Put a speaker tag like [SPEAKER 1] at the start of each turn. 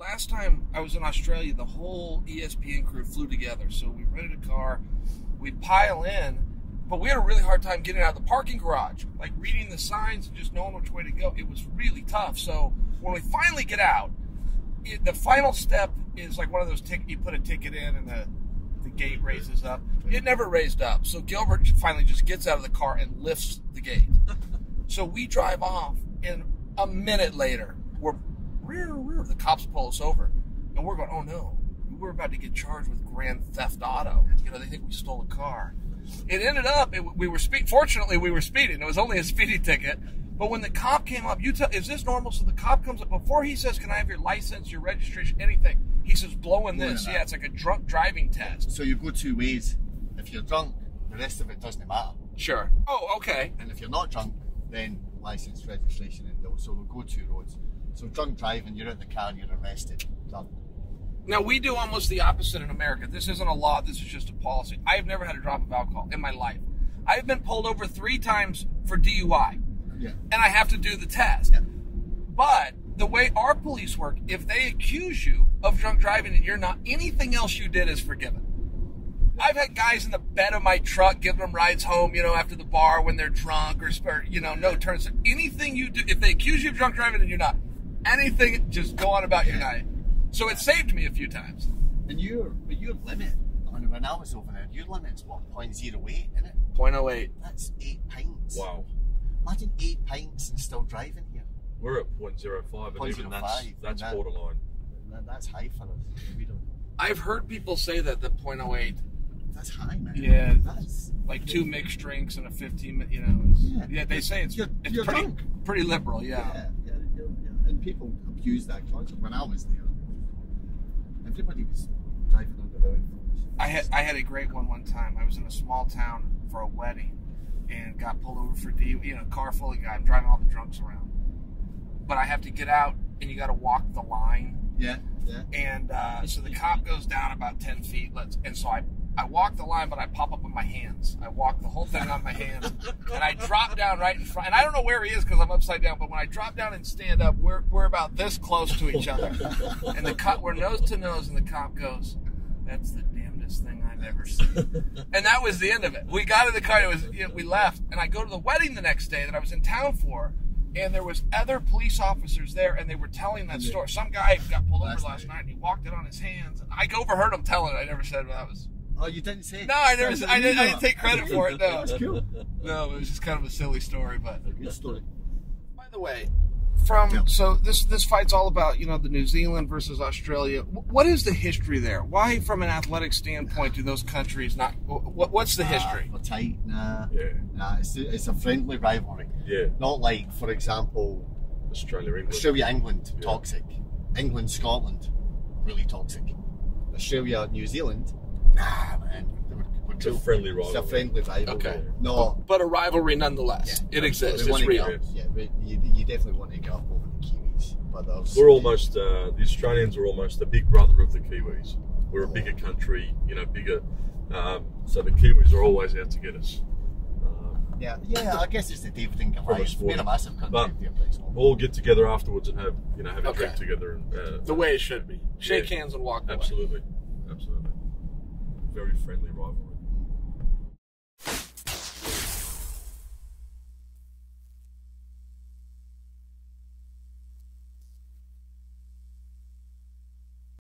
[SPEAKER 1] last time I was in Australia, the whole ESPN crew flew together. So we rented a car, we pile in, but we had a really hard time getting out of the parking garage, like reading the signs and just knowing which way to go. It was really tough. So when we finally get out, the final step is like one of those you put a ticket in and the gate raises up. It never raised up. So Gilbert finally just gets out of the car and lifts the gate. So we drive off, and a minute later, the cops pull us over, and we're going, oh no, we're about to get charged with grand theft auto. You know, they think we stole a car. It ended up, fortunately we were speeding. It was only a speeding ticket. But when the cop came up, is this normal? So the cop comes up, before he says, can I have your license, your registration, anything, he says, blowing this. Yeah, it's like a drunk driving test.
[SPEAKER 2] So you go two ways. If you're drunk, the rest of it doesn't matter.
[SPEAKER 1] Sure. Oh, okay.
[SPEAKER 2] And if you're not drunk, then license, registration, and those. So we'll go two roads. So drunk driving, you're in the car and you're arrested. Done.
[SPEAKER 1] Now, we do almost the opposite in America. This isn't a law. This is just a policy. I have never had a drop of alcohol in my life. I've been pulled over 3 times for DUI.
[SPEAKER 2] Yeah.
[SPEAKER 1] And I have to do the test.
[SPEAKER 2] Yeah.
[SPEAKER 1] But the way our police work, if they accuse you of drunk driving and you're not, anything else you did is forgiven. I've had guys in the bed of my truck giving them rides home, you know, after the bar when they're drunk or you know, no turns. Anything you do, if they accuse you of drunk driving and you're not, anything, just go on about your night. So it saved me a few times.
[SPEAKER 2] And your limit, when I was over there, your limit's what, 0.08, isn't it?
[SPEAKER 1] 0.08.
[SPEAKER 2] That's 8 pints.
[SPEAKER 3] Wow.
[SPEAKER 2] Imagine 8 pints and still driving here.
[SPEAKER 3] We're at 0.05, and even that's borderline.
[SPEAKER 2] That's high for us. We don't.
[SPEAKER 1] I've heard people say that the 0.08.
[SPEAKER 2] That's high, man.
[SPEAKER 1] Yeah,
[SPEAKER 2] that's
[SPEAKER 1] like 2 mixed drinks and a 15. You know, yeah. They say it's pretty liberal. Yeah.
[SPEAKER 2] Yeah. And people abuse that concept. When I was there, everybody was driving under the influence.
[SPEAKER 1] I had a great one time. I was in a small town for a wedding and got pulled over for car full of guys. I'm driving all the drunks around, but I have to get out and you got to walk the line.
[SPEAKER 2] Yeah.
[SPEAKER 1] And so the cop goes down about 10 feet. And so I walk the line, but I pop up on my hands. I walk the whole thing on my hands, and I drop down right in front. And I don't know where he is because I'm upside down. But when I drop down and stand up, we're about this close to each other, and we're nose to nose. And the cop goes, "That's the damnedest thing I've ever seen." And that was the end of it. We got in the car. We left, and I go to the wedding the next day that I was in town for. And there was other police officers there, and they were telling that story. Some guy got pulled over last night, and he walked it on his hands. And I overheard him telling it. I never said that was.
[SPEAKER 2] Oh, you didn't say it?
[SPEAKER 1] No, I didn't take credit for it. No,
[SPEAKER 2] that's cool.
[SPEAKER 1] No, it was just kind of a silly story, but
[SPEAKER 2] a good story.
[SPEAKER 1] By the way, so this fight's all about the New Zealand versus Australia. What is the history there? Why, from an athletic standpoint, do those countries not? What's the history?
[SPEAKER 2] We're tight. Nah, it's a friendly rivalry.
[SPEAKER 3] Yeah,
[SPEAKER 2] not like, for example, Australia, England, toxic. England, Scotland, really toxic. Australia, New Zealand, nah, man.
[SPEAKER 3] It's a friendly rivalry.
[SPEAKER 2] It's a friendly rivalry.
[SPEAKER 1] Okay.
[SPEAKER 2] No,
[SPEAKER 1] but a rivalry nonetheless. Yeah, it exists. It's real.
[SPEAKER 2] You definitely want to get up over the Kiwis. But
[SPEAKER 3] we're almost the Australians are almost the big brother of the Kiwis. We're a bigger country, bigger. So the Kiwis are always out to get us.
[SPEAKER 2] Yeah. I guess it's the David and Goliath. We're a massive country.
[SPEAKER 3] We'll all get together afterwards and have a drink together. And,
[SPEAKER 1] the way it should be. Shake hands and walk away.
[SPEAKER 3] Absolutely. Very friendly rivalry.